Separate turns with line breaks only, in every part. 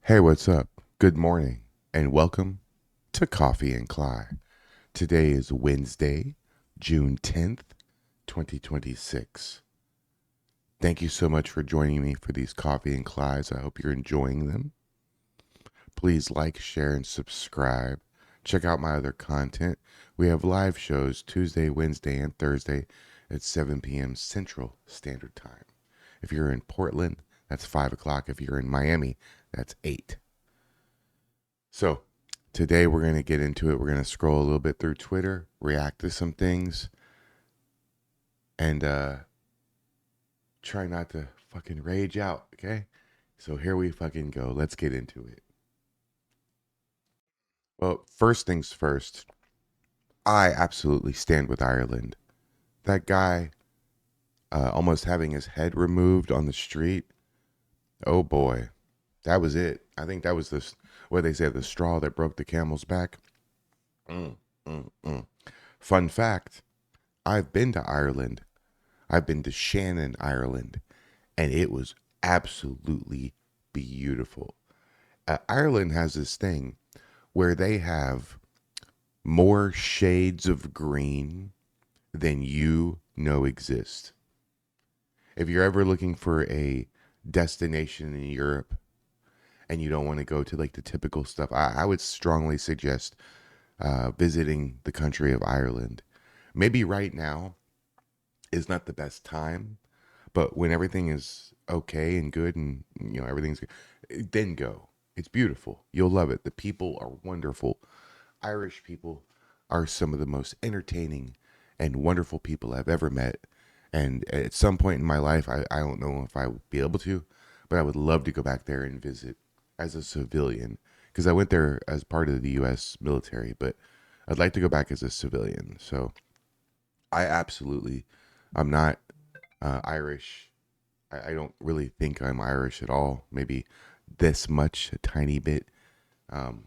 Hey, what's up? Good morning and welcome to Coffee and Kly. Today is Wednesday, June 10th, 2026. Thank you so much for joining me for these Coffee and Klys. I hope you're enjoying them. Please like, share, and subscribe. Check out my other content. We have live shows Tuesday, Wednesday, and Thursday at 7 p.m. Central Standard Time. If you're in Portland, that's 5 o'clock. If you're in Miami, that's 8. So today we're going to get into it. We're going to scroll a little bit through Twitter, react to some things, and try not to fucking rage out, okay? So here we fucking go. Let's get into it. Well, first things first, I absolutely stand with Ireland. That guy almost having his head removed on the street. Oh boy, that was it. I think that was what they say, the straw that broke the camel's back. Mm, mm, mm. Fun fact, I've been to Ireland. I've been to Shannon, Ireland, and it was absolutely beautiful. Ireland has this thing where they have more shades of green than you know exist. If you're ever looking for a destination in Europe and you don't want to go to like the typical stuff, I would strongly suggest visiting the country of Ireland. Maybe right now is not the best time, but when everything is okay and good and everything's good, then go. It's beautiful. You'll love it. The people are wonderful. Irish people are some of the most entertaining and wonderful people I've ever met. And at some point in my life, I don't know if I would be able to, but I would love to go back there and visit as a civilian because I went there as part of the U.S. military, but I'd like to go back as a civilian. So I absolutely, I'm not Irish. I don't really think I'm Irish at all. Maybe this much, a tiny bit. Um,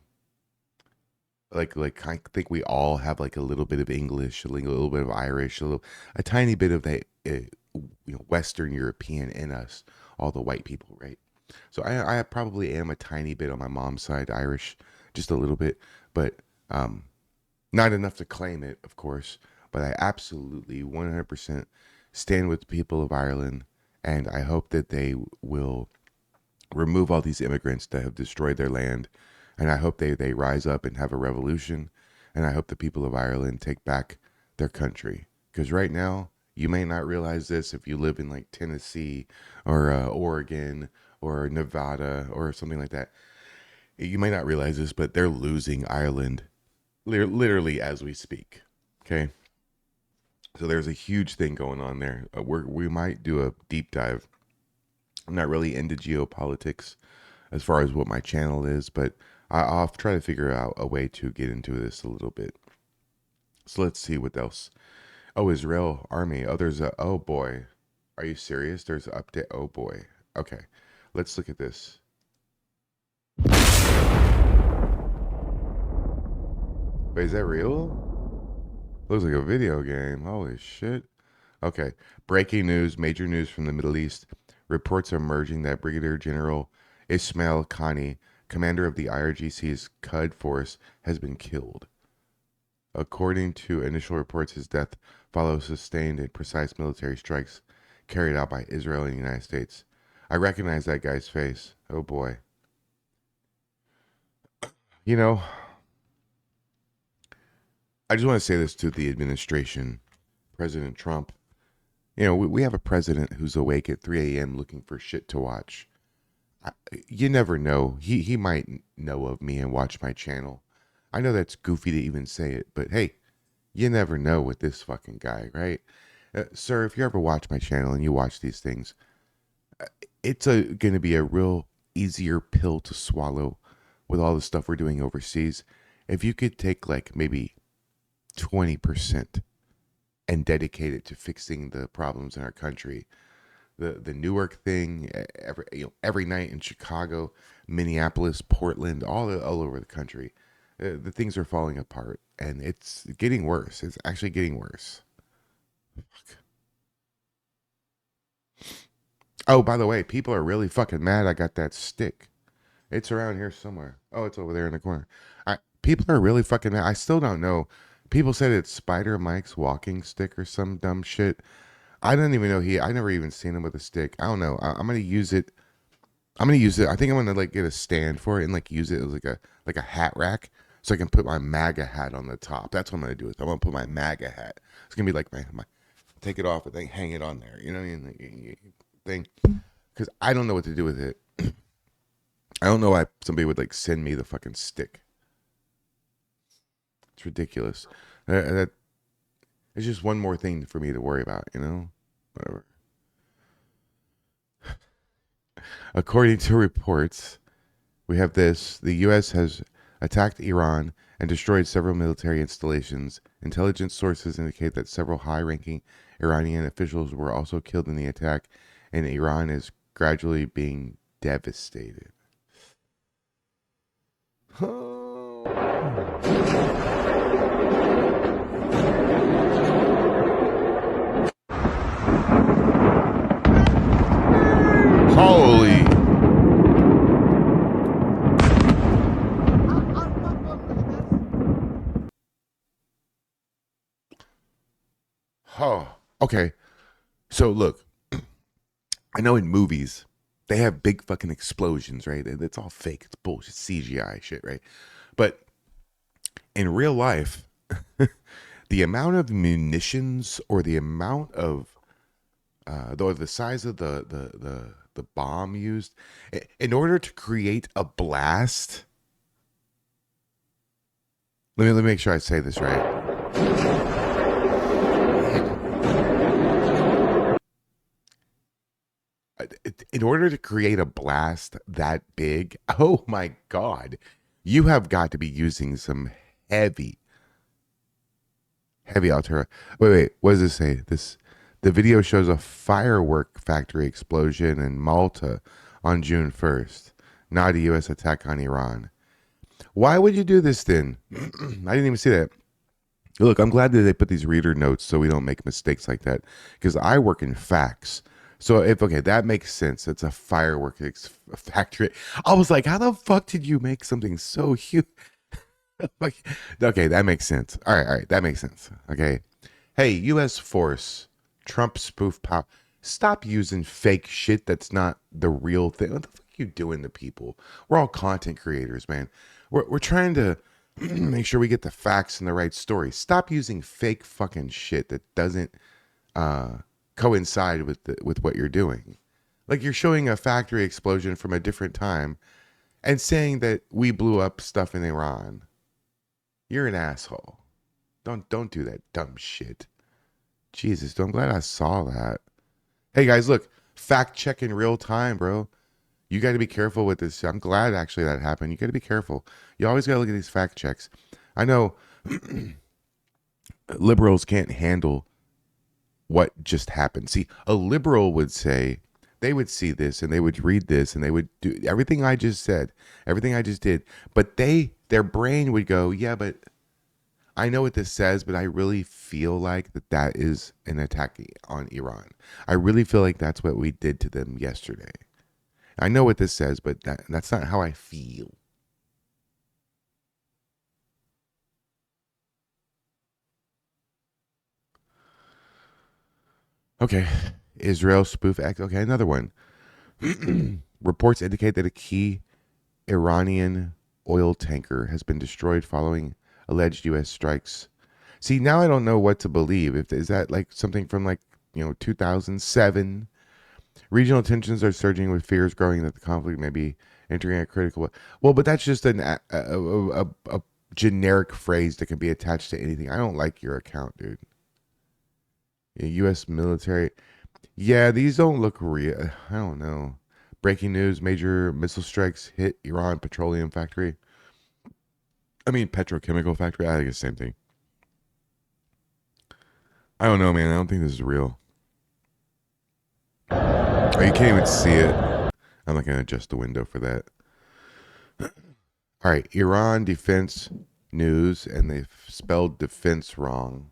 like I think we all have like a little bit of English, a little bit of Irish, a tiny bit of the Western European in us. All the white people, right? So I probably am a tiny bit on my mom's side Irish, just a little bit, but not enough to claim it, of course. But I absolutely 100% stand with the people of Ireland, and I hope that they will remove all these immigrants that have destroyed their land. And I hope they rise up and have a revolution. And I hope the people of Ireland take back their country. Because right now, you may not realize this if you live in like Tennessee or Oregon or Nevada or something like that. You may not realize this, but they're losing Ireland literally as we speak. Okay. So there's a huge thing going on there. We might do a deep dive. I'm not really into geopolitics as far as what my channel is, but I'll try to figure out a way to get into this a little bit. So let's see what else. Oh, Israel army. Oh, there's a. Oh boy, are you serious? There's an update. Oh boy. Okay, let's look at this. Wait, is that real? Looks like a video game. Holy shit. Okay. Breaking news. Major news from the Middle East. Reports are emerging that Brigadier General Ismail Khani, commander of the IRGC's Qud force, has been killed. According to initial reports, his death follows sustained and precise military strikes carried out by Israel and the United States. I recognize that guy's face. Oh boy. You know, I just want to say this to the administration, President Trump. We have a president who's awake at 3 a.m. looking for shit to watch. I, you never know. He might know of me and watch my channel. I know that's goofy to even say it, but hey, you never know with this fucking guy, right? Sir, if you ever watch my channel and you watch these things, it's going to be a real easier pill to swallow with all the stuff we're doing overseas. If you could take like maybe 20% and dedicate it to fixing the problems in our country, the Newark thing, every night in Chicago, Minneapolis, Portland, all over the country, the things are falling apart, and it's getting worse. It's actually getting worse. Fuck. Oh, by the way, people are really fucking mad I got that stick. It's around here somewhere. Oh, it's over there in the corner. People are really fucking mad. I still don't know. People said it's Spider Mike's walking stick or some dumb shit. I don't even know I never even seen him with a stick. I don't know. I'm gonna use it. I'm gonna use it. I think I'm gonna like get a stand for it and like use it as like a hat rack, so I can put my MAGA hat on the top. That's what I'm gonna do. I'm gonna put my MAGA hat. It's gonna be like my take it off and then hang it on there. You know what I mean? Thing. Because I don't know what to do with it. I don't know why somebody would like send me the fucking stick. It's ridiculous. That it's just one more thing for me to worry about. You know, whatever. According to reports, we have this. The U.S. has attacked Iran and destroyed several military installations. Intelligence sources indicate that several high-ranking Iranian officials were also killed in the attack, and Iran is gradually being devastated. Holy. Oh, okay. So look, I know in movies they have big fucking explosions, right? It's all fake. It's bullshit, CGI shit, right? But in real life, the amount of munitions or the amount of the size of the bomb used in order to create a blast. Let me make sure I say this right. In order to create a blast that big, oh my god, you have got to be using some heavy, heavy artillery. Wait, what does it say? The video shows a firework factory explosion in Malta on June 1st, not a U.S. attack on Iran. Why would you do this then? I didn't even see that. Look, I'm glad that they put these reader notes so we don't make mistakes like that because I work in facts. So okay, that makes sense. It's a factory. I was like, how the fuck did you make something so huge? Like, okay, that makes sense. All right, that makes sense. Okay, hey, U.S. force, Trump spoof power. Stop using fake shit that's not the real thing. What the fuck are you doing to people? We're all content creators, man. We're trying to make sure we get the facts and the right story. Stop using fake fucking shit that doesn't coincide with what you're doing. Like you're showing a factory explosion from a different time and saying that we blew up stuff in Iran. You're an asshole. Don't do that dumb shit. Jesus, I'm glad I saw that. Hey guys, look, fact check in real time, bro. You got to be careful with this. I'm glad actually that happened. You got to be careful. You always got to look at these fact checks. I know liberals can't handle what just happened. See, a liberal would say, they would see this and they would read this and they would do everything I just said, everything I just did. But their brain would go, yeah, but I know what this says, but I really feel like that is an attack on Iran. I really feel like that's what we did to them yesterday. I know what this says, but that's not how I feel. Okay. Israel spoof act. Okay, another one. Reports indicate that a key Iranian oil tanker has been destroyed following alleged U.S. strikes. See, now I don't know what to believe. Is that like something from 2007? Regional tensions are surging with fears growing that the conflict may be entering a critical. Well, but that's just a generic phrase that can be attached to anything. I don't like your account, dude. U.S. military. Yeah, these don't look real. I don't know. Breaking news: major missile strikes hit Iran petroleum factory. I mean, petrochemical factory. I think it's the same thing. I don't know, man. I don't think this is real. Oh, you can't even see it. I'm not going to adjust the window for that. All right, Iran defense news, and they spelled defense wrong.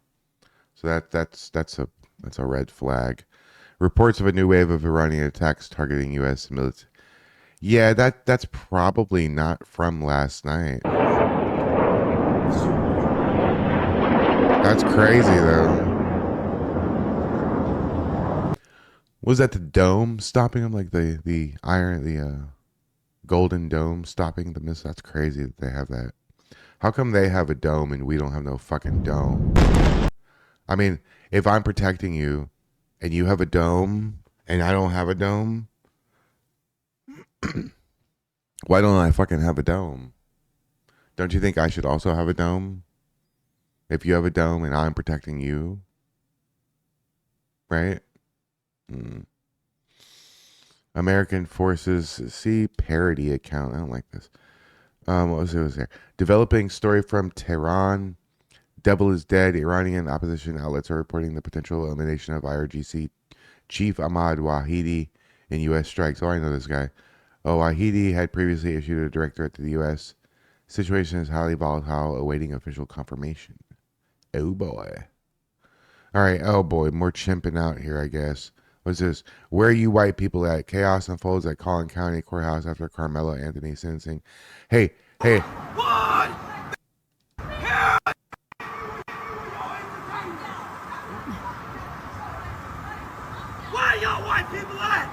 So that's a red flag. Reports of a new wave of Iranian attacks targeting U.S. military. Yeah, that's probably not from last night. That's crazy though. Was that the dome stopping them, like the golden dome stopping the missile? That's crazy that they have that. How come they have a dome and we don't have no fucking dome? I mean, if I'm protecting you and you have a dome and I don't have a dome, why don't I fucking have a dome? Don't you think I should also have a dome? If you have a dome and I'm protecting you, right? Hmm. American Forces, see parody account. I don't like this. What was it? Was there? Developing story from Tehran. Devil is dead. Iranian opposition outlets are reporting the potential elimination of IRGC chief Ahmad Wahidi in U.S. strikes. Oh, I know this guy. Oh, Wahidi had previously issued a directive to the U.S. Situation is highly volatile, awaiting official confirmation. Oh boy. All right. Oh boy, more chimping out here, I guess. What's this? Where are you white people at? Chaos unfolds at Collin County Courthouse after Carmelo Anthony sentencing. Hey, hey. One! Where are y'all white people at?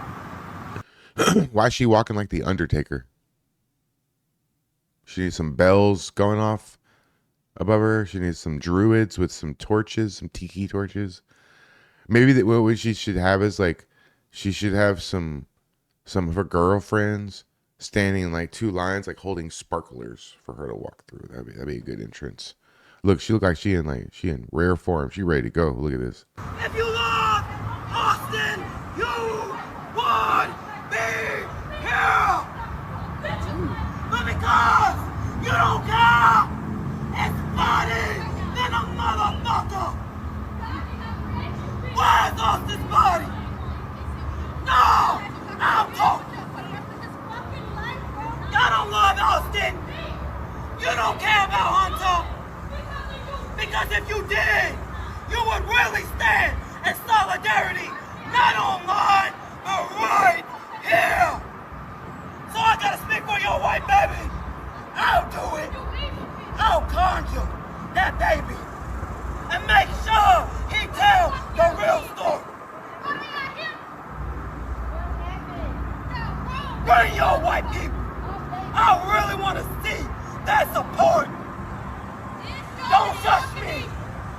Why is she walking like the Undertaker? She needs some bells going off above her. She needs some druids with some torches, some tiki torches. Maybe that what she should have is like she should have some of her girlfriends standing in like two lines, like holding sparklers for her to walk through. That'd be a good entrance. Look, she look like she in rare form. She ready to go. Look at this. If you love Austin, you would be here. But because you don't care, it's funny than a motherfucker. Where's Austin's body? No! I'm talking! Y'all don't love Austin! You don't care about Hunter! Because if you did, you would really stand in solidarity, not online, but right here! So I gotta speak for your white baby! I'll do it! I'll conjure that baby! And make sure he tells the real story! Bring your white people! I really want to see that support! Don't judge me!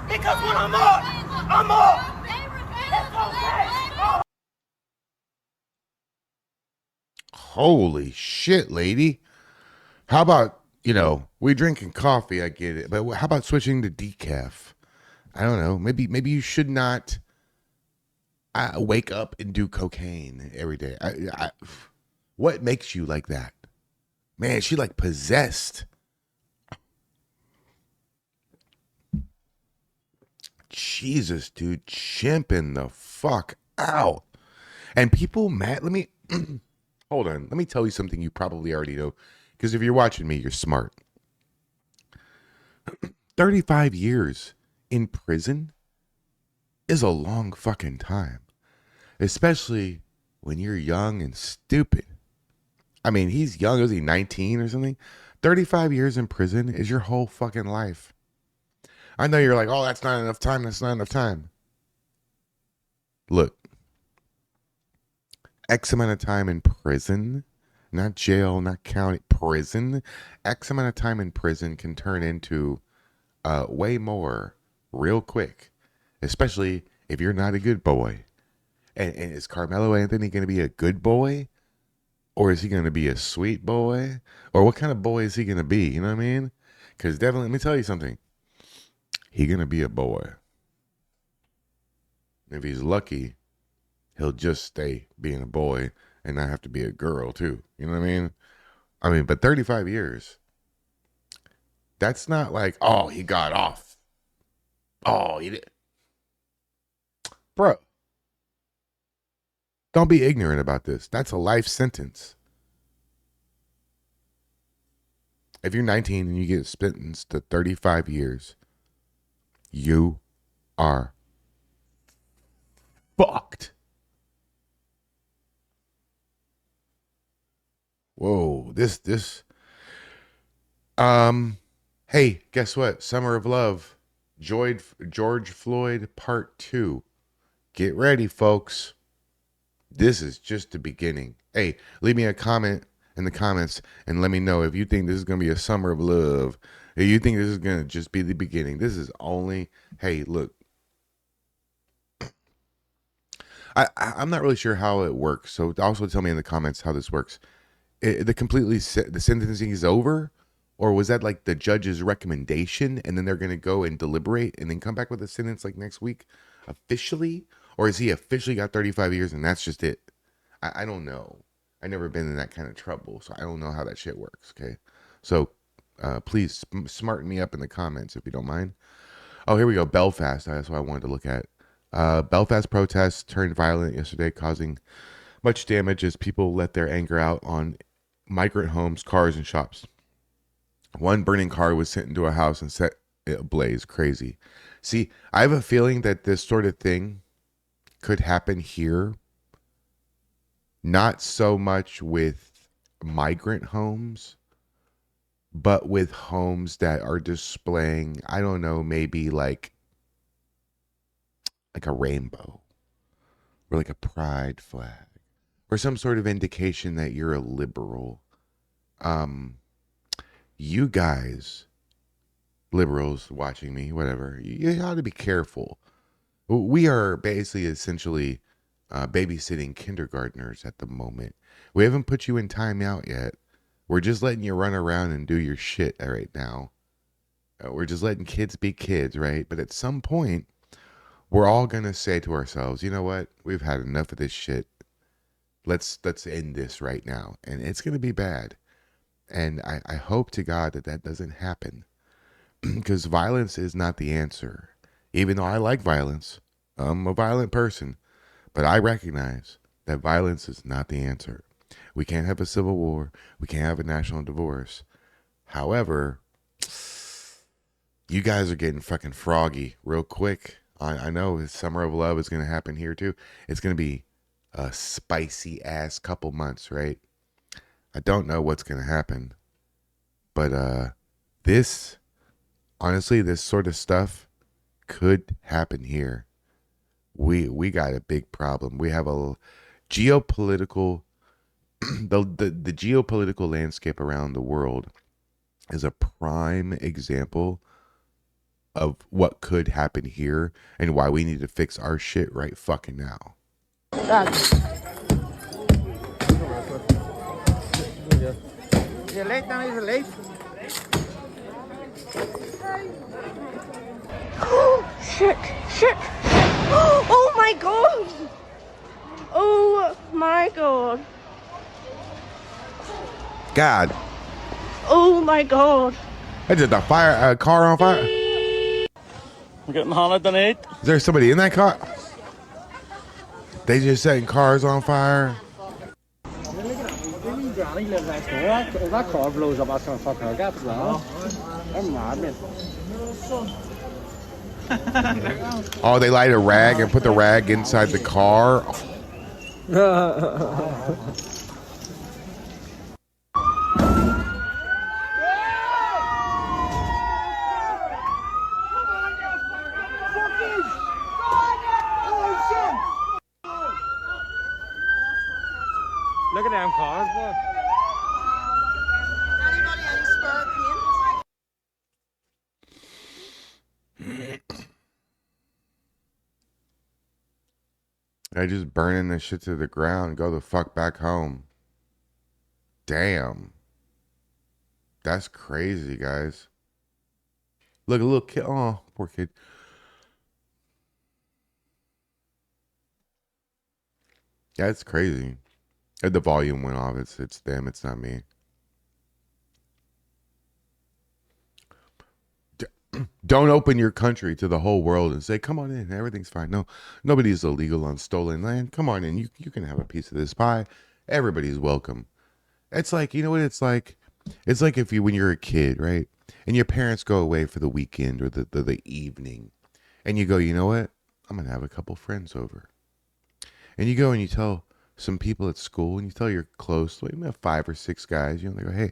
Because when I'm up, I'm up! It's okay! Holy shit, lady. How about, we drinking coffee, I get it, but how about switching to decaf? I don't know. Maybe you should not wake up and do cocaine every day. What makes you like that? Man, she like possessed. Jesus, dude, chimping the fuck out. And people mad. Let me hold on. Let me tell you something you probably already know. Because if you're watching me, you're smart. 35 years in prison is a long fucking time. Especially when you're young and stupid. I mean, he's young. Was he 19 or something? 35 years in prison is your whole fucking life. I know you're like, oh, that's not enough time. That's not enough time. Look, X amount of time in prison, not jail, not county, prison. X amount of time in prison can turn into way more real quick, especially if you're not a good boy. And is Carmelo Anthony going to be a good boy? Or is he going to be a sweet boy? Or what kind of boy is he going to be? You know what I mean? Because definitely, let me tell you something. He going to be a boy. If he's lucky, he'll just stay being a boy and not have to be a girl too. You know what I mean? But 35 years, that's not like, oh, he got off. Oh, he did. Bro, don't be ignorant about this. That's a life sentence. If you're 19 and you get sentenced to 35 years, you are fucked. Whoa, um, hey, guess what? Summer of Love, George Floyd Part 2. Get ready, folks. This is just the beginning. Hey, leave me a comment in the comments and let me know if you think this is going to be a summer of love. If you think this is going to just be the beginning. This is only, hey, look, I'm not really sure how it works. So also tell me in the comments how this works. The sentencing is over, or was that like the judge's recommendation and then they're going to go and deliberate and then come back with a sentence like next week officially? Or is he officially got 35 years and that's just it? I don't know. I never been in that kind of trouble, so I don't know how that shit works. Okay. So please smarten me up in the comments if you don't mind. Oh, here we go. Belfast. That's what I wanted to look at. Belfast protests turned violent yesterday, causing much damage as people let their anger out on migrant homes, cars, and shops. One burning car was sent into a house and set it ablaze. Crazy. See, I have a feeling that this sort of thing could happen here. Not so much with migrant homes, but with homes that are displaying, I don't know, maybe like a rainbow or like a pride flag or some sort of indication that you're a liberal. You guys, liberals watching me, whatever, you ought to be careful. We are basically essentially babysitting kindergartners at the moment. We haven't put you in timeout yet. We're just letting you run around and do your shit right now. We're just letting kids be kids, right? But at some point, we're all gonna say to ourselves, you know what? We've had enough of this shit. Let's end this right now, and it's gonna be bad. And I hope to God that doesn't happen, because violence is not the answer. Even though I like violence, I'm a violent person. But I recognize that violence is not the answer. We can't have a civil war. We can't have a national divorce. However, you guys are getting fucking froggy real quick. I know the summer of love is going to happen here too. It's going to be a spicy ass couple months, right? I don't know what's going to happen. But this, honestly, this sort of stuff could happen here. We got a big problem. We have a geopolitical the geopolitical landscape around the world is a prime example of what could happen here and why we need to fix our shit right fucking now.
Shit! Shit! Oh my god! Oh my god!
God.
Oh my god!
I did a car on fire.
I'm getting hammered tonight.
Is there somebody in that car? They just setting cars on fire.
That car blows up, that's gonna fucking hurt us now. I'm mad, man.
Oh, they light a rag and put the rag inside the car.
Look at them cars, boy.
Anybody any spare paint?
I just burning this shit to the ground. Go the fuck back home. Damn. That's crazy, guys. Look, a little kid. Oh, poor kid. Yeah, it's crazy. The volume went off. It's them. It's not me. Don't open your country to the whole world and say, come on in, everything's fine. No, nobody's illegal on stolen land. Come on in. You can have a piece of this pie. Everybody's welcome. It's like, you know what it's like? It's like if when you're a kid, right? And your parents go away for the weekend or the evening. And you go, you know what? I'm going to have a couple friends over. And you go and you tell some people at school, and you tell your close, like, you have 5 or 6 guys, you know, they go, hey,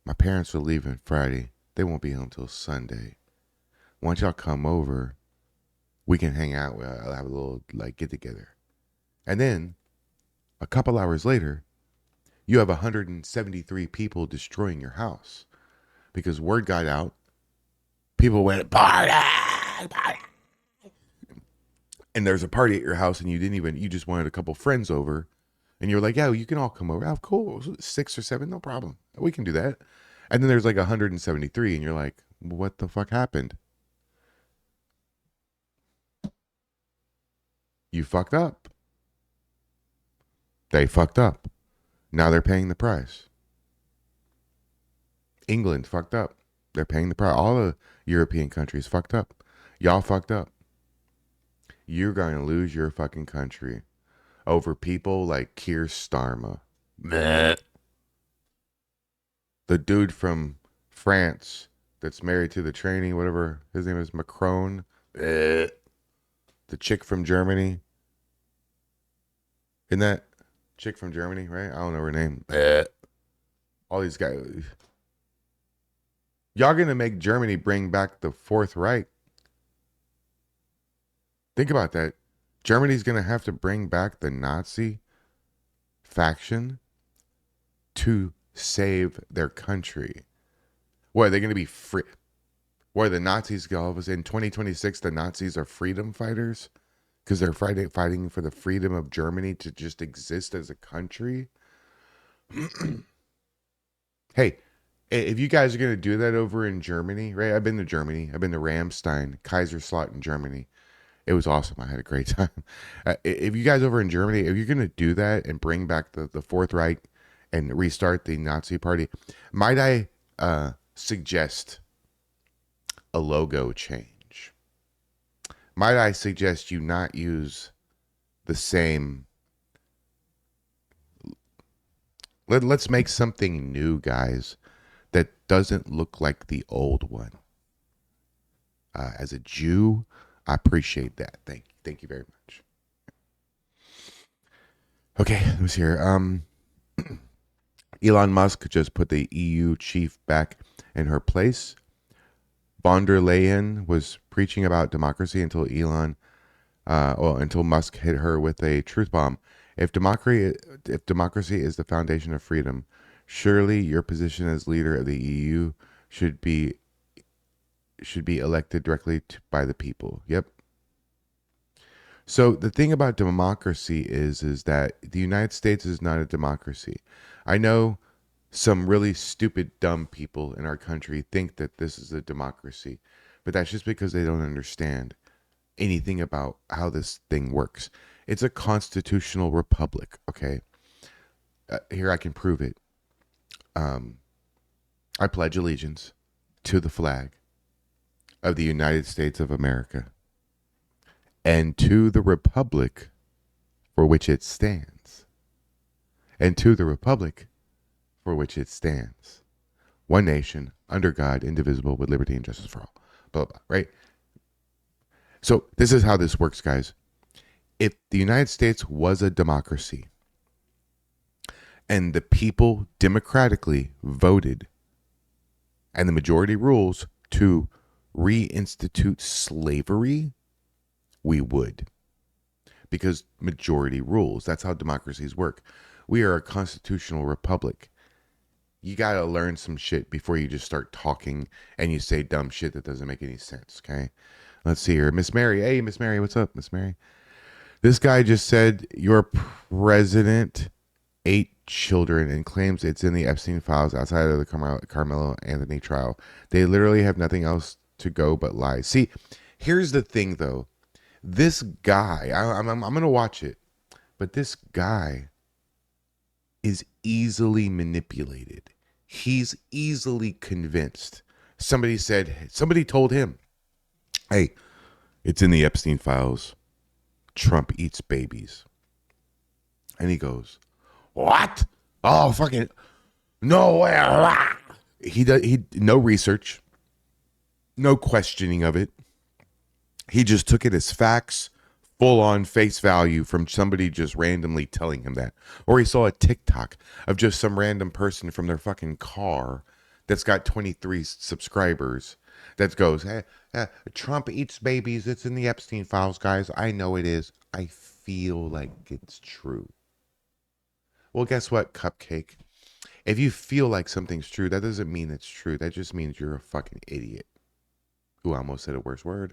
my parents are leaving Friday. They won't be home till Sunday. Once y'all come over, we can hang out. I'll have a little like get together. And then a couple hours later, you have 173 people destroying your house because word got out. People went party, party. And there's a party at your house, and you just wanted a couple friends over, and you're like, yeah, you can all come over. Oh, cool. 6 or 7, no problem. We can do that. And then there's like 173, and you're like, what the fuck happened? You fucked up. They fucked up. Now they're paying the price. England fucked up. They're paying the price. All the European countries fucked up. Y'all fucked up. You're going to lose your fucking country over people like Keir Starmer. Bleh. The dude from France that's married to the trainee, whatever his name is, Macron. Bleh. The chick from Germany. Isn't that chick from Germany, right? I don't know her name. Bleh. All these guys. Y'all going to make Germany bring back the Fourth Reich. Think about that. Germany's going to have to bring back the Nazi faction to save their country. What, are they going to be free? What, are the Nazis all of us in 2026? The Nazis are freedom fighters because they're fighting for the freedom of Germany to just exist as a country. Hey, if you guys are going to do that over in Germany, right? I've been to Germany. I've been to Ramstein, Kaiserslautern, Germany. It was awesome. I had a great time. If you guys over in Germany, if you're going to do that and bring back the Fourth Reich and restart the Nazi party, might I suggest a logo change? Might I suggest you not use the same... Let's make something new, guys, that doesn't look like the old one. As a Jew, I appreciate that. Thank you very much. Okay, let me see here. Elon Musk just put the EU chief back in her place. Von der Leyen was preaching about democracy until until Musk hit her with a truth bomb. If democracy is the foundation of freedom, surely your position as leader of the EU should be elected directly by the people. Yep. So the thing about democracy is that the United States is not a democracy. I know some really stupid, dumb people in our country think that this is a democracy, but that's just because they don't understand anything about how this thing works. It's a constitutional republic, okay? Here I can prove it. I pledge allegiance to the flag of the United States of America and to the republic for which it stands. And to the republic for which it stands. One nation, under God, indivisible, with liberty and justice for all. Blah, blah, blah, right? So this is how this works, guys. If the United States was a democracy and the people democratically voted and the majority rules to reinstitute slavery, we would. Because majority rules. That's how democracies work. We are a constitutional republic. You got to learn some shit before you just start talking and you say dumb shit that doesn't make any sense, okay? Let's see here. Miss Mary. Hey, Miss Mary. What's up, Miss Mary? This guy just said your president ate children and claims it's in the Epstein files outside of the Carmelo Anthony trial. They literally have nothing else to go but lies. See, here's the thing, though. This guy, I'm going to watch it, but this guy is easily manipulated. He's easily convinced. Somebody told him, hey, it's in the Epstein files. Trump eats babies. And he goes, what? Oh, fucking, no way. He no research, no questioning of it. He just took it as facts, full on face value from somebody just randomly telling him that. Or he saw a TikTok of just some random person from their fucking car that's got 23 subscribers that goes, hey, Trump eats babies. It's in the Epstein files, guys. I know it is. I feel like it's true. Well, guess what, Cupcake? If you feel like something's true, that doesn't mean it's true. That just means you're a fucking idiot. Ooh, I almost said a worse word.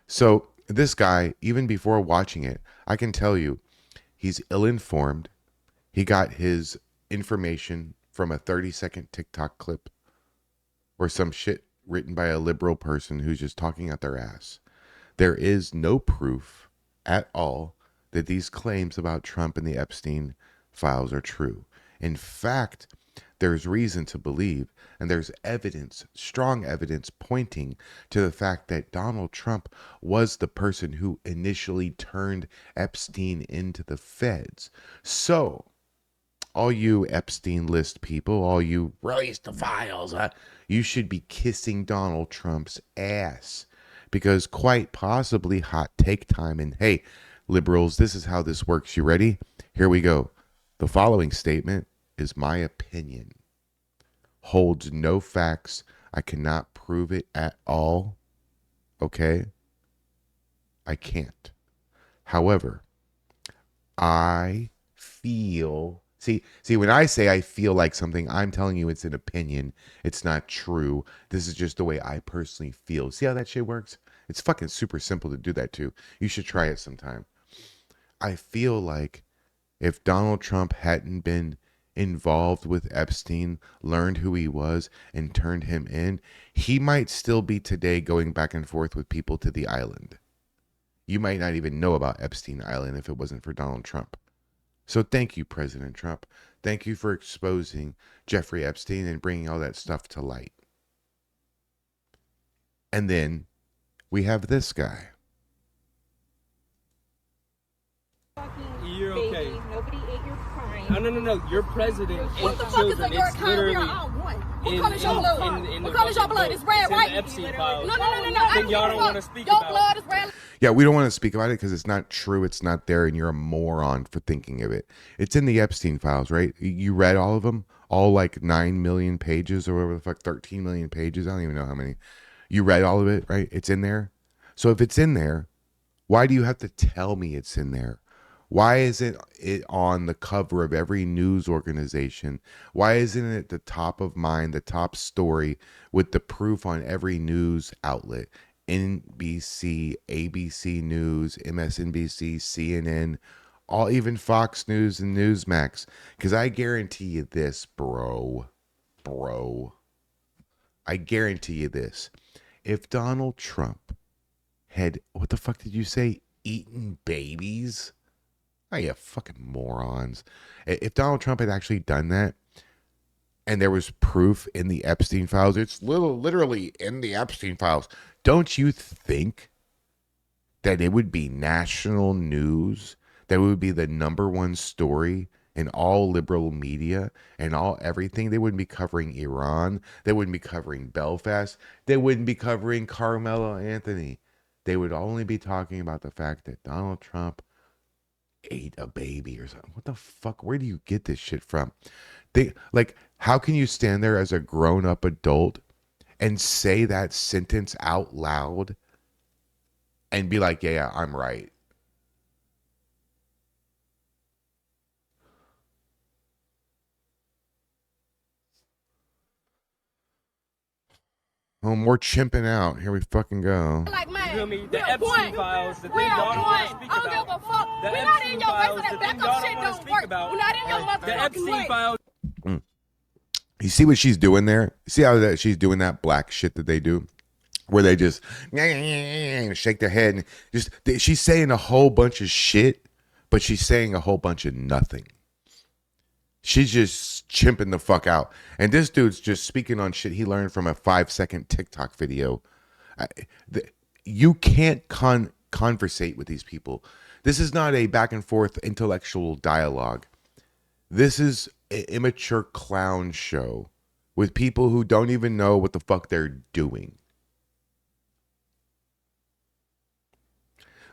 So this guy, even before watching it, I can tell you, he's ill-informed. He got his information from a 30-second TikTok clip or some shit written by a liberal person who's just talking out their ass. There is no proof at all that these claims about Trump and the Epstein files are true. In fact, there's reason to believe, and there's evidence, strong evidence pointing to the fact that Donald Trump was the person who initially turned Epstein into the feds. So, all you Epstein list people, all you release the files, you should be kissing Donald Trump's ass. Because quite possibly, hot take time, and hey, liberals, this is how this works. You ready? Here we go. The following statement is my opinion. Holds no facts. I cannot prove it at all. Okay? I can't. However, I feel... See, when I say I feel like something, I'm telling you it's an opinion. It's not true. This is just the way I personally feel. See how that shit works? It's fucking super simple to do that too. You should try it sometime. I feel like if Donald Trump hadn't been involved with Epstein, learned who he was, and turned him in, he might still be today going back and forth with people to the island. You might not even know about Epstein Island if it wasn't for Donald Trump. So thank you, President Trump. Thank you for exposing Jeffrey Epstein and bringing all that stuff to light. And then we have this guy.
You're okay.
Nobody ate your crime.
No. Your president
What
ate
the fuck is
children.
a your
It's
crime?
literally
What color is your blood? What color is your blood? It's red,
in
right?
the Epstein files.
No.
Then y'all don't want to speak
Your
about
blood is red.
Yeah, we don't want to speak about it because it's not true. It's not there, and you're a moron for thinking of it. It's in the Epstein files, right? You read all of them? All like 9 million pages or whatever the fuck, 13 million pages. I don't even know how many. You read all of it, right? It's in there. So if it's in there, why do you have to tell me it's in there? Why isn't it on the cover of every news organization? Why isn't it the top of mind, the top story with the proof on every news outlet? NBC, ABC News, MSNBC, CNN, all even Fox News and Newsmax. Because I guarantee you this, bro. I guarantee you this. If Donald Trump had, what the fuck did you say? Eaten babies? Oh, you fucking morons. If Donald Trump had actually done that, and there was proof in the Epstein files, it's literally in the Epstein files, don't you think that it would be national news? That it would be the number one story in all liberal media and all everything? They wouldn't be covering Iran. They wouldn't be covering Belfast. They wouldn't be covering Carmelo Anthony. They would only be talking about the fact that Donald Trump ate a baby or something. What the fuck? Where do you get this shit from? How can you stand there as a grown-up adult and say that sentence out loud and be like, yeah, I'm right? Oh, more chimping out. Here we fucking go.
Like mine.
You feel me? The
Real
Epstein
point.
files, the thing
Real
y'all don't want to
point.
speak
I don't give
about.
a fuck.
The
We're not in
Epstein
your face
files,
so that
the thing
backup
y'all
shit
don't want to
don't
speak
work.
about.
We're not in your
The
motherfucking
Epstein
way.
files.
You see what she's doing there? See how that she's doing that black shit that they do? Where they just shake their head and she's saying a whole bunch of shit, but she's saying a whole bunch of nothing. She's just chimping the fuck out. And this dude's just speaking on shit he learned from a 5-second TikTok video. You can't conversate with these people. This is not a back and forth intellectual dialogue. This is an immature clown show with people who don't even know what the fuck they're doing.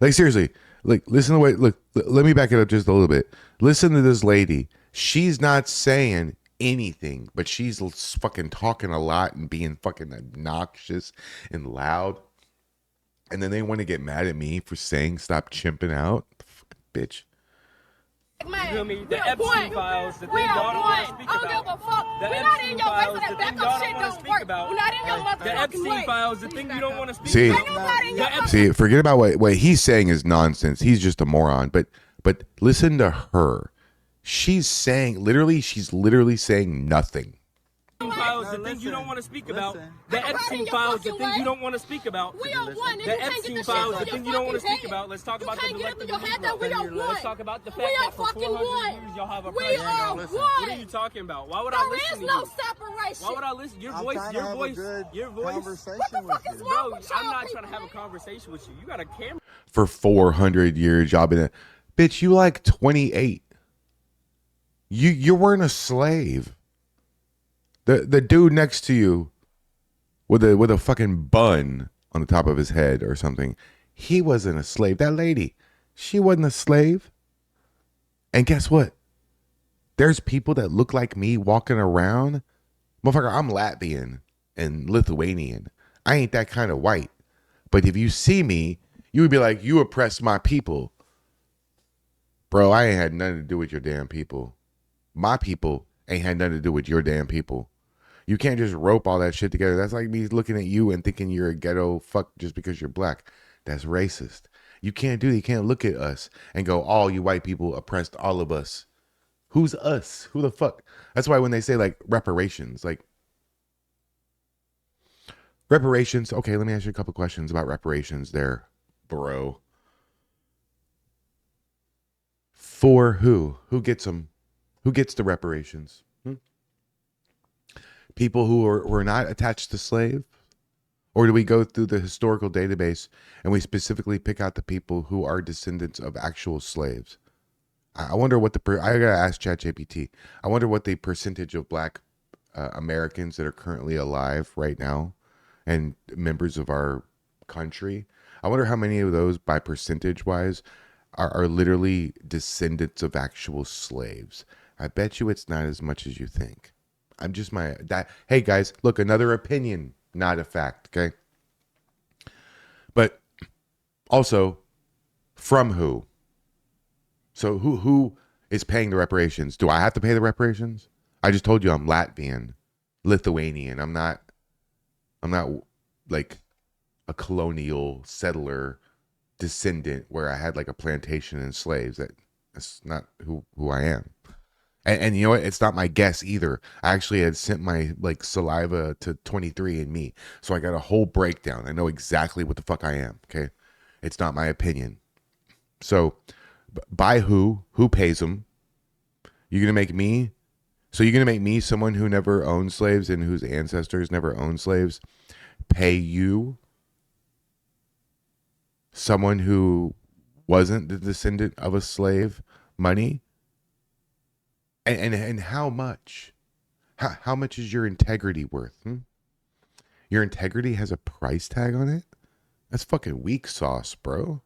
Like seriously, like listen to what. Look, let me back it up just a little bit. Listen to this lady. She's not saying anything, but she's fucking talking a lot and being fucking obnoxious and loud. And then they want to get mad at me for saying stop chimping out. Fucking bitch.
You feel me? The Epstein files, the thing y'all don't want to speak
I don't give a
about.
fuck.
The
We're not
Epstein
in your face,
files,
so
the
that
thing y'all
backup
don't
shit
want to
don't
speak
work.
about.
We're not in your motherfucking
The Epstein
way.
files, the thing you don't want to speak
See,
about.
Ain't nobody in your fucking
see, forget about what he's saying is nonsense. He's just a moron. But listen to her. She's literally saying nothing.
Files, the thing you don't want to speak about. The Epstein files, the thing you don't want to speak about.
We are one, and
The
you can't get
Epstein
the shit
files,
through
the
your
thing you don't want to
fucking
speak
head.
about. Let's talk
You
about the
can't get it through your head that we are one.
Let's talk about the fact
We are
that for
fucking
400
one.
years y'all have a
We
president.
are
What
one.
are you talking about? Why would I
There
listen
is
to
no
you?
separation.
Why would I listen? Your
I'm
voice,
trying to
your
have a
voice,
good
your voice.
conversation
What the
with
fuck
you.
is wrong
Bro,
with y'all
I'm not
people,
trying to have a
man?
conversation with you. You got a camera.
For 400 years, y'all been bitch. You like 28. You weren't a slave. The dude next to you with a fucking bun on the top of his head or something, he wasn't a slave. That lady, she wasn't a slave. And guess what? There's people that look like me walking around. Motherfucker, I'm Latvian and Lithuanian. I ain't that kind of white. But if you see me, you would be like, you oppressed my people. Bro, I ain't had nothing to do with your damn people. My people ain't had nothing to do with your damn people. You can't just rope all that shit together. That's like me looking at you and thinking you're a ghetto fuck just because you're black. That's racist. You can't do that. You can't look at us and go, all you white people oppressed all of us. Who's us? Who the fuck? That's why when they say like reparations, okay, let me ask you a couple questions about reparations there, bro. For who? Who gets them? Who gets the reparations? People who were not attached to slave? Or do we go through the historical database and we specifically pick out the people who are descendants of actual slaves? I wonder what I gotta ask ChatGPT. I wonder what the percentage of black Americans that are currently alive right now and members of our country. I wonder how many of those, by percentage wise, are literally descendants of actual slaves. I bet you it's not as much as you think. Hey guys, look, another opinion, not a fact, okay? But also, from who? So who is paying the reparations? Do I have to pay the reparations? I just told you I'm Latvian, Lithuanian. I'm not like a colonial settler descendant where I had like a plantation and slaves. That's not who I am. And you know what? It's not my guess either. I actually had sent my like saliva to 23andMe. So I got a whole breakdown. I know exactly what the fuck I am. Okay. It's not my opinion. So by who pays them? You're going to make me? So you're going to make me someone who never owned slaves and whose ancestors never owned slaves pay you? Someone who wasn't the descendant of a slave money? And how much? How much is your integrity worth? Your integrity has a price tag on it? That's fucking weak sauce, bro.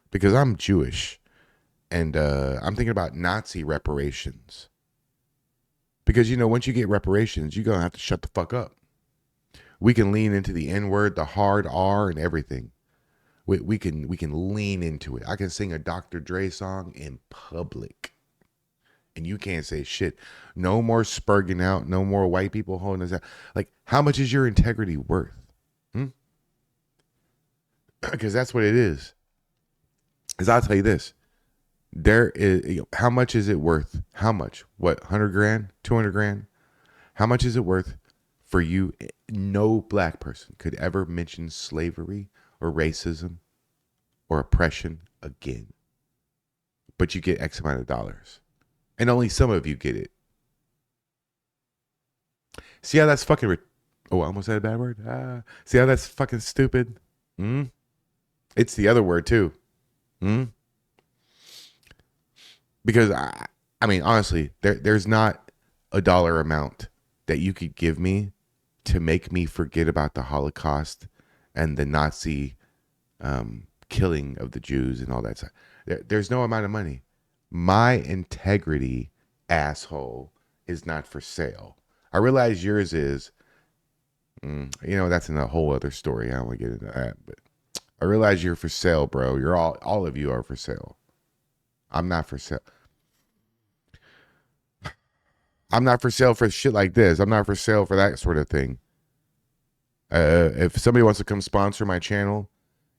Because I'm Jewish. And I'm thinking about Nazi reparations. Because, you know, once you get reparations, you're going to have to shut the fuck up. We can lean into the N-word, the hard R, and everything. We can lean into it. I can sing a Dr. Dre song in public. And you can't say shit. No more spurging out. No more white people holding us out. Like, how much is your integrity worth? Because that's what it is. Because I'll tell you this. There is, how much is it worth? How much? What, 100 grand? 200 grand? How much is it worth for you? No black person could ever mention slavery or racism or oppression again. But you get X amount of dollars. And only some of you get it. See how that's fucking... I almost said a bad word. See how that's fucking stupid? It's the other word too. Because, I mean, honestly, there's not a dollar amount that you could give me to make me forget about the Holocaust and the Nazi killing of the Jews and all that stuff. There's no amount of money. My integrity, asshole, is not for sale. I realize yours is. That's in a whole other story. I don't want to get into that, but I realize you're for sale, bro. You're all of you are for sale. I'm not for sale. I'm not for sale for shit like this. I'm not for sale for that sort of thing. If somebody wants to come sponsor my channel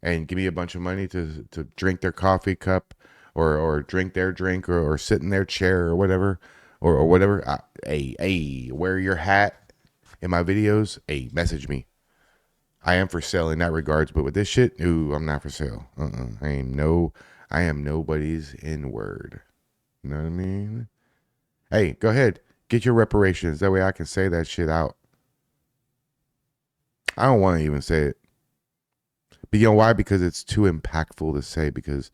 and give me a bunch of money to drink their coffee cup or drink their drink or sit in their chair or whatever, or whatever, wear your hat in my videos, message me. I am for sale in that regards, but with this shit, I'm not for sale. I am nobody's N-word. You know what I mean? Hey, go ahead. Get your reparations. That way I can say that shit out. I don't want to even say it. But you know why? Because it's too impactful to say, because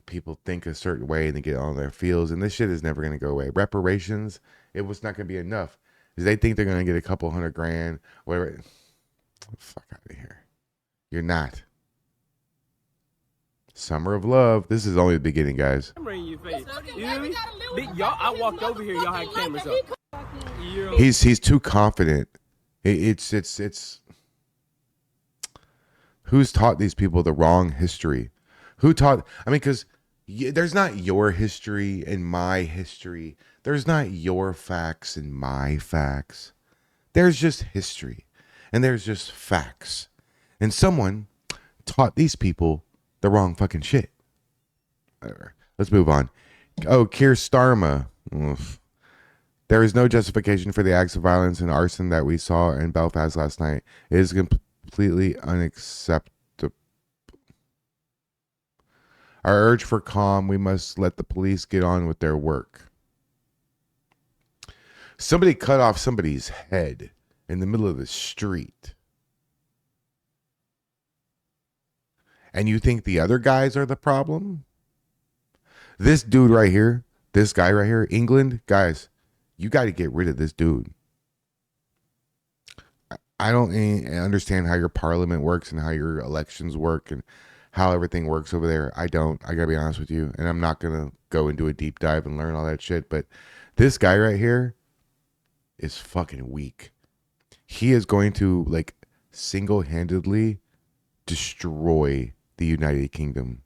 people think a certain way and they get on their feels, and this shit is never going to go away. Reparations, it was not going to be enough. Because they think they're going to get a couple $100,000, whatever. Fuck out of here. You're not. Summer of Love. This is only the beginning, guys.
I'm in your face. You hear me? Y'all, I walked over here. Y'all had cameras up.
He's too confident. It's. Who's taught these people the wrong history? Who taught? I mean, because there's not your history and my history. There's not your facts and my facts. There's just history, and there's just facts. And someone taught these people the wrong fucking shit. Whatever. Let's move on. Oh, Keir Starmer. Oof. There is no justification for the acts of violence and arson that we saw in Belfast last night. It is completely unacceptable. Our urge for calm, we must let the police get on with their work. Somebody cut off somebody's head in the middle of the street. And you think the other guys are the problem? This dude right here, this guy right here, England, guys, you got to get rid of this dude. I don't understand how your parliament works and how your elections work and how everything works over there. I don't. I got to be honest with you. And I'm not going to go and do a deep dive and learn all that shit. But this guy right here is fucking weak. He is going to, like, single-handedly destroy the United Kingdom.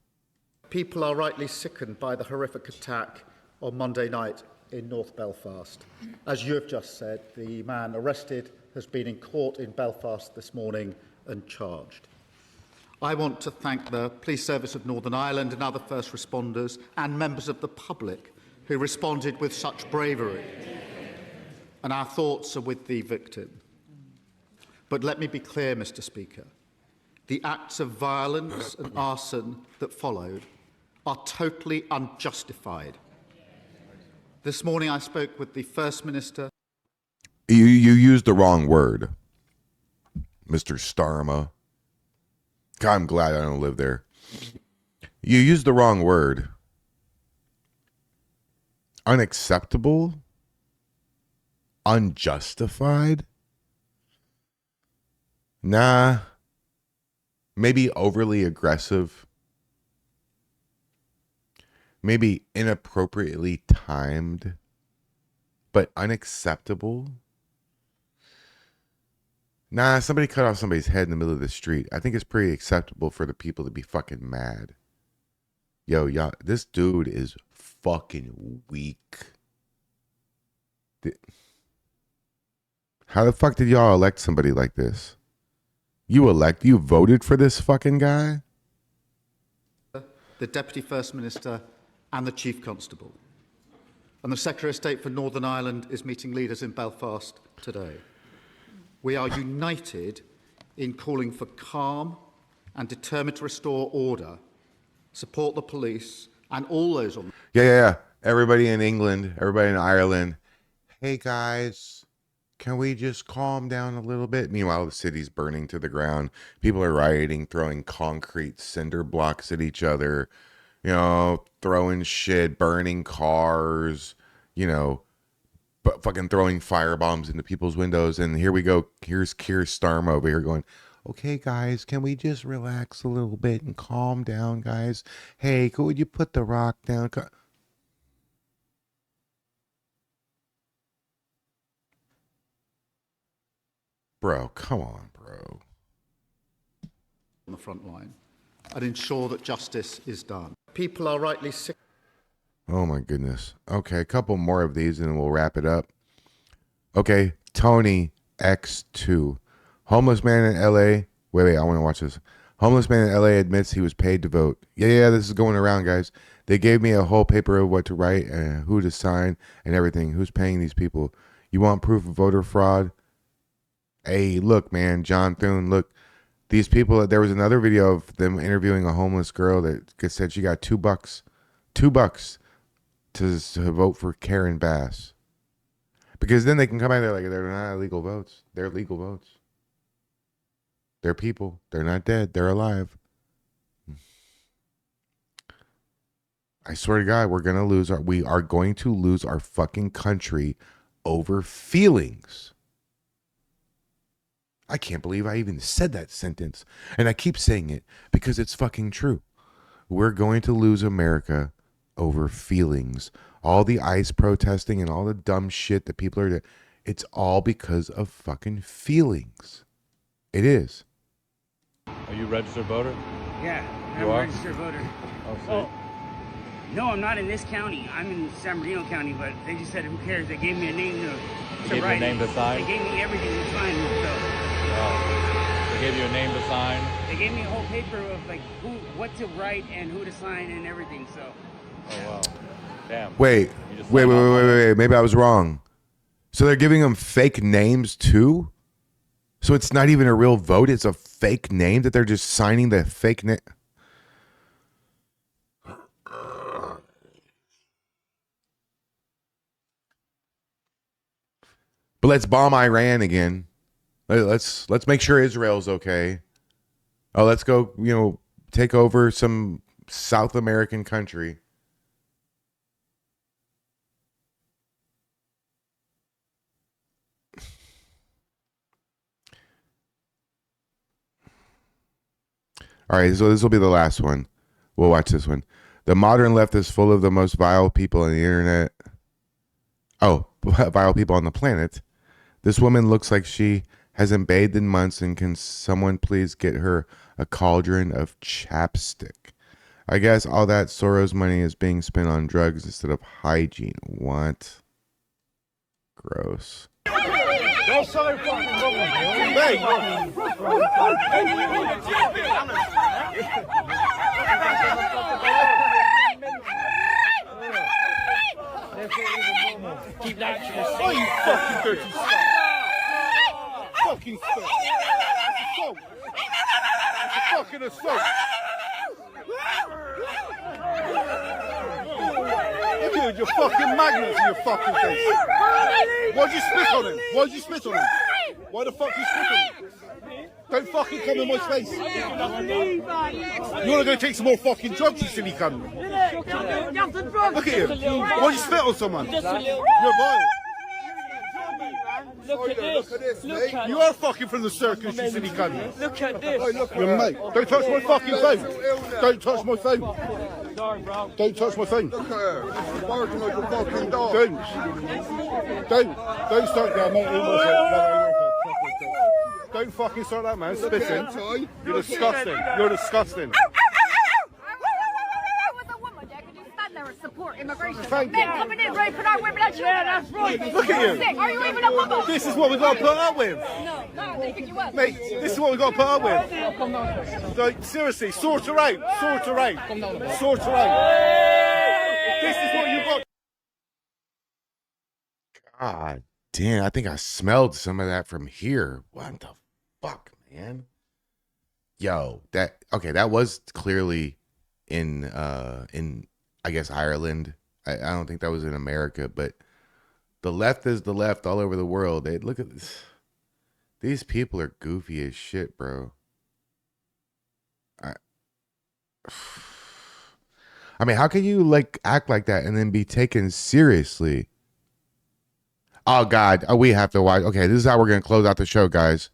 People are rightly sickened by the horrific attack on Monday night in North Belfast. As you have just said, the man arrested has been in court in Belfast this morning and charged. I want to thank the Police Service of Northern Ireland and other first responders and members of the public who responded with such bravery. And our thoughts are with the victim. But let me be clear, Mr. Speaker. The acts of violence and arson that followed are totally unjustified. This morning I spoke with the First Minister.
You used the wrong word, Mr. Starmer. God, I'm glad I don't live there. You used the wrong word. Unacceptable? Unjustified? Nah. Maybe overly aggressive. Maybe inappropriately timed. But unacceptable? Nah, somebody cut off somebody's head in the middle of the street. I think it's pretty acceptable for the people to be fucking mad. Yo, y'all, this dude is fucking weak. How the fuck did y'all elect somebody like this? You voted for this fucking guy?
The Deputy First Minister and the Chief Constable. And the Secretary of State for Northern Ireland is meeting leaders in Belfast today. We are united in calling for calm and determined to restore order, support the police and all those on...
Yeah. Everybody in England, everybody in Ireland. Hey, guys, can we just calm down a little bit? Meanwhile, the city's burning to the ground. People are rioting, throwing concrete cinder blocks at each other, throwing shit, burning cars, but fucking throwing firebombs into people's windows. And here we go. Here's Keir Starmer over here going, Okay, guys, can we just relax a little bit and calm down, guys? Hey, could you put the rock down? Bro, come on, bro.
On the front line and ensure that justice is done. People are rightly sick.
Oh my goodness. Okay, a couple more of these and we'll wrap it up. Okay, Tony X2. Homeless man in LA. Wait, I want to watch this. Homeless man in LA admits he was paid to vote. Yeah, this is going around, guys. They gave me a whole paper of what to write and who to sign and everything. Who's paying these people? You want proof of voter fraud? Hey, look, man, John Thune, look. These people, there was another video of them interviewing a homeless girl that said she got $2 to vote for Karen Bass. Because then they can come out there like they're not illegal votes. They're legal votes. They're people. They're not dead. They're alive. I swear to God, we are going to lose our fucking country over feelings. I can't believe I even said that sentence. And I keep saying it because it's fucking true. We're going to lose America over feelings. All the ICE protesting and all the dumb shit that people are doing, it's all because of fucking feelings. It is.
Are you a registered voter?
Yeah,
You
I'm a
are?
registered voter.
Oh,
Oh, no, I'm not in this county. I'm in San Bernardino County, but they just said, who cares? They gave me a name to
gave you a
write.
name to sign?
They gave me everything to sign. So
Oh. They gave you a name to sign?
they gave me a whole paper of like what to write and who to sign and everything. So
Oh, wow. Damn.
Wait.
You just
Wait.
signed off on it?
Maybe I was wrong. So they're giving them fake names too? So it's not even a real vote. It's a fake name that they're just signing the fake name. But let's bomb Iran again. Let's make sure Israel's okay. Oh, let's go, take over some South American country. All right, so this will be the last one. We'll watch this one. The modern left is full of the most vile people on the internet. Oh, vile people on the planet. This woman looks like she hasn't bathed in months, and can someone please get her a cauldron of chapstick? I guess all that Soros money is being spent on drugs instead of hygiene. What? Gross.
Keep that to yourself. Oh, you fucking dirty slut. Fucking slut. Assault. Fucking assault. Look at your fucking magnets in your fucking face. Why'd you spit on him? Why'd you spit on him? Why the fuck you spit on him? Don't fucking come in my face. You wanna go take some more fucking drugs, you silly cunt? Look at you. Why'd you spit on someone? You're vile.
Look at this. Look at
You are fucking from the circus, you silly cunt.
Look at this.
You're mate. Don't touch my fucking phone. Don't touch my phone.
Sorry, bro.
Don't touch my phone.
Look at her. She's barking like a fucking dog.
Don't start that, mate. Don't fucking start that, man. Spitting. You're disgusting. You're disgusting.
Support immigration.
Thank
Men
you.
coming in, raping our women and children. Yeah, that's right.
Look at you.
Sick. Are you even a woman?
This is what we got to put up with.
No, they pick you up.
Mate, this is what we got to put up with. Like, seriously, sort her out. Sort her out. Sort her out. This is what you got.
God damn, I think I smelled some of that from here. What the fuck, man? Yo, that was clearly in I guess Ireland. I don't think that was in America, but the left is the left all over the world. They look at this. These people are goofy as shit, bro. I mean, how can you act like that and then be taken seriously? Oh God, we have to watch. Okay, this is how we're gonna close out the show, guys.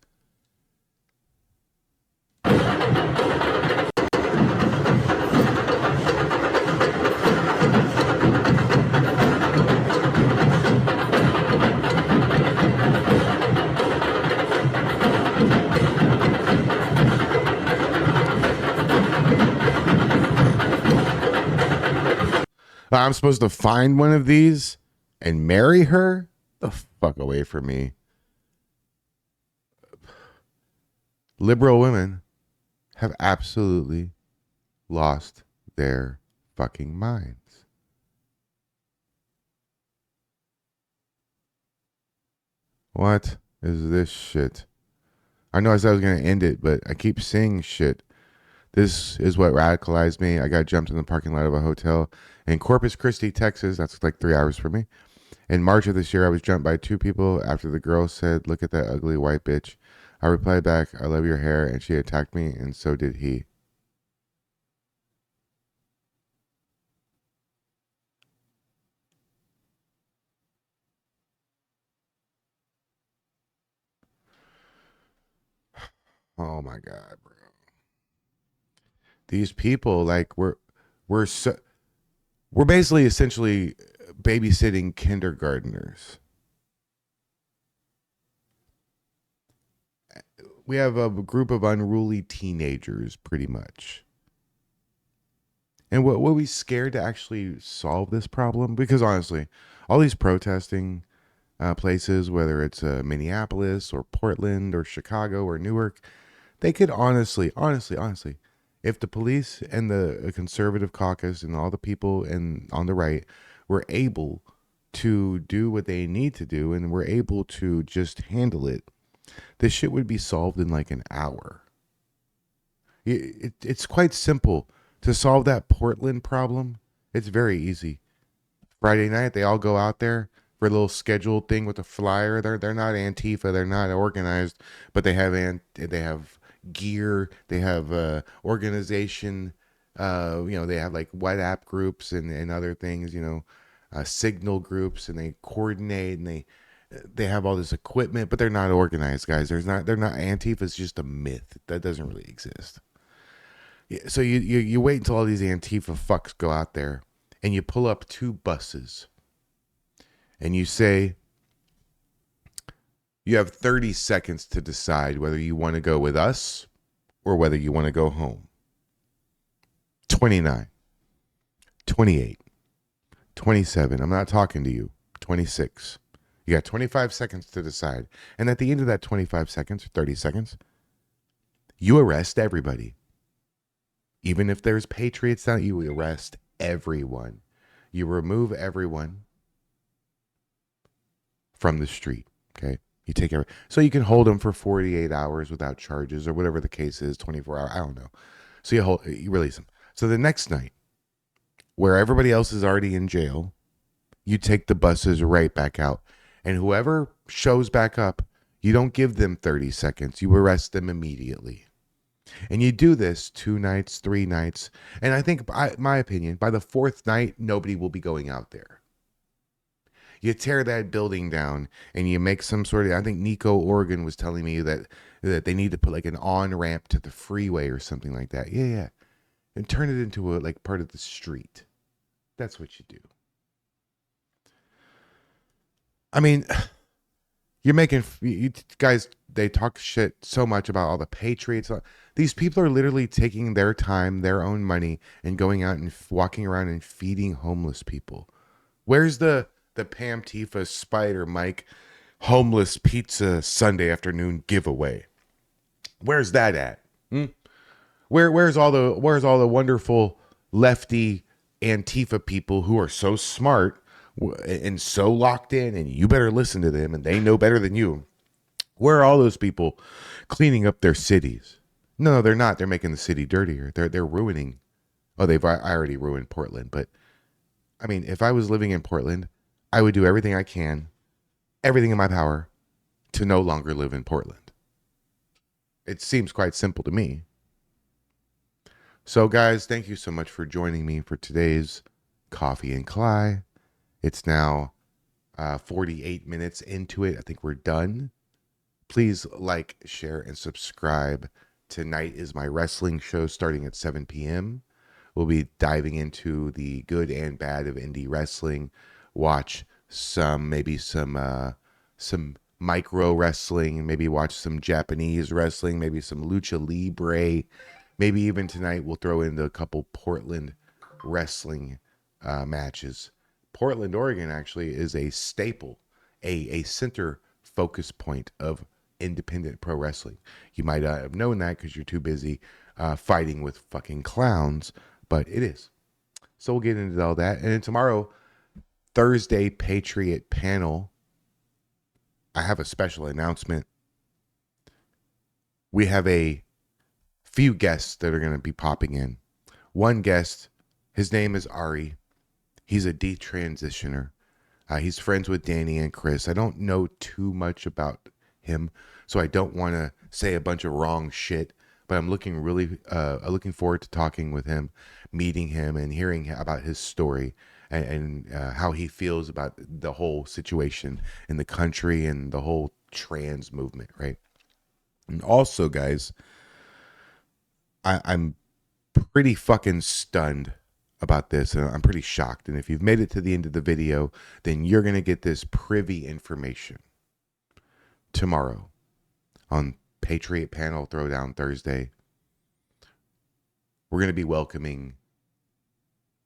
I'm supposed to find one of these and marry her? The fuck away from me. Liberal women have absolutely lost their fucking minds. What is this shit? I know I said I was going to end it, but I keep seeing shit. This is what radicalized me. I got jumped in the parking lot of a hotel in Corpus Christi, Texas. That's like 3 hours from me. In March of this year, I was jumped by 2 people after the girl said, "Look at that ugly white bitch." I replied back, "I love your hair," and she attacked me, and so did he. Oh my God, bro. These people, like, we're basically essentially babysitting kindergartners. We have a group of unruly teenagers, pretty much. And what were we scared to actually solve this problem? Because honestly, all these protesting places, whether it's Minneapolis or Portland or Chicago or Newark, they could honestly, if the police and the conservative caucus and all the people on the right were able to do what they need to do and were able to just handle it, this shit would be solved in like an hour. It's quite simple to solve that Portland problem. It's very easy. Friday night, they all go out there for a little scheduled thing with a flyer. They're not Antifa, they're not organized, but they have gear, they have organization. They have like WhatsApp groups and other things. Signal groups, and they coordinate and they have all this equipment, but they're not organized, guys. They're not. Antifa is just a myth that doesn't really exist. So you wait until all these Antifa fucks go out there, and you pull up 2 buses, and you say, you have 30 seconds to decide whether you want to go with us or whether you want to go home. 29, 28, 27. I'm not talking to you. 26. You got 25 seconds to decide. And at the end of that 25 seconds, 30 seconds, you arrest everybody. Even if there's patriots out, you arrest everyone. You remove everyone from the street, okay? You take so you can hold them for 48 hours without charges or whatever the case is, 24 hours, I don't know. So you release them. So the next night, where everybody else is already in jail, you take the buses right back out. And whoever shows back up, you don't give them 30 seconds. You arrest them immediately. And you do this 2 nights, 3 nights. And I think, my opinion, by the 4th night, nobody will be going out there. You tear that building down and you make some sort of, I think Nico, Oregon was telling me that they need to put like an on-ramp to the freeway or something like that. Yeah. And turn it into a like part of the street. That's what you do. I mean, you guys, they talk shit so much about all the patriots. These people are literally taking their time, their own money, and going out and walking around and feeding homeless people. Where's the Pam Tifa Spider Mike homeless pizza Sunday afternoon giveaway? Where's that at? Where's all the wonderful lefty Antifa people who are so smart and so locked in, and you better listen to them, and they know better than you? Where are all those people cleaning up their cities? No, they're not. They're making the city dirtier. They're ruining. Oh, I already ruined Portland, but I mean, if I was living in Portland, I would do everything I can, everything in my power, to no longer live in Portland. It seems quite simple to me. So, guys, thank you so much for joining me for today's Coffee and Kly. It's now 48 minutes into it. I think we're done. Please like, share, and subscribe. Tonight is my wrestling show starting at 7 p.m. We'll be diving into the good and bad of indie wrestling. Watch maybe some micro wrestling. Maybe watch some Japanese wrestling. Maybe some lucha libre. Maybe even tonight we'll throw in a couple Portland wrestling matches. Portland, Oregon actually is a staple, a center focus point of independent pro wrestling. You might have known that because you're too busy fighting with fucking clowns, but it is. So we'll get into all that. And then tomorrow, Thursday Patriot panel, I have a special announcement. We have a few guests that are going to be popping in. One guest, his name is Ari. He's a detransitioner. He's friends with Danny and Chris. I don't know too much about him, so I don't want to say a bunch of wrong shit. But I'm looking forward to talking with him, meeting him, and hearing about his story and how he feels about the whole situation in the country and the whole trans movement, right? And also, guys, I'm pretty fucking stunned about this, and I'm pretty shocked. And if you've made it to the end of the video, then you're going to get this privy information tomorrow on Patriot Panel Throwdown Thursday. We're going to be welcoming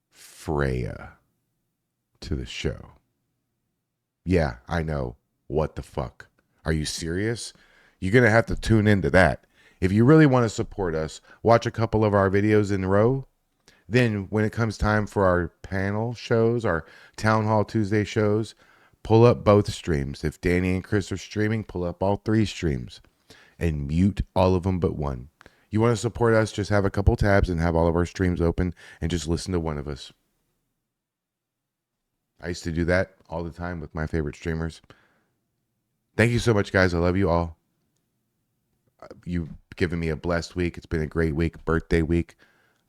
Freya to the show. Yeah, I know. What the fuck? Are you serious? You're going to have to tune into that. If you really want to support us, watch a couple of our videos in a row. Then when it comes time for our panel shows, our Townhall Tuesday shows, pull up both streams. If Danny and Chris are streaming, pull up all 3 streams and mute all of them but one. You want to support us, just have a couple tabs and have all of our streams open and just listen to one of us. I used to do that all the time with my favorite streamers. Thank you so much, guys. I love you all. You've given me a blessed week. It's been a great week, birthday week.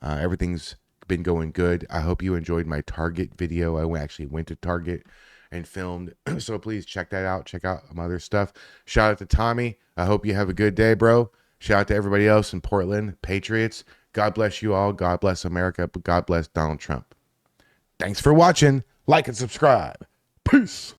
Everything's been going good. I hope you enjoyed my Target video. I actually went to Target and filmed. So please check that out. Check out my other stuff. Shout out to Tommy. I hope you have a good day, bro. Shout out to everybody else in Portland. Patriots. God bless you all. God bless America. But God bless Donald Trump. Thanks for watching. Like and subscribe. Peace.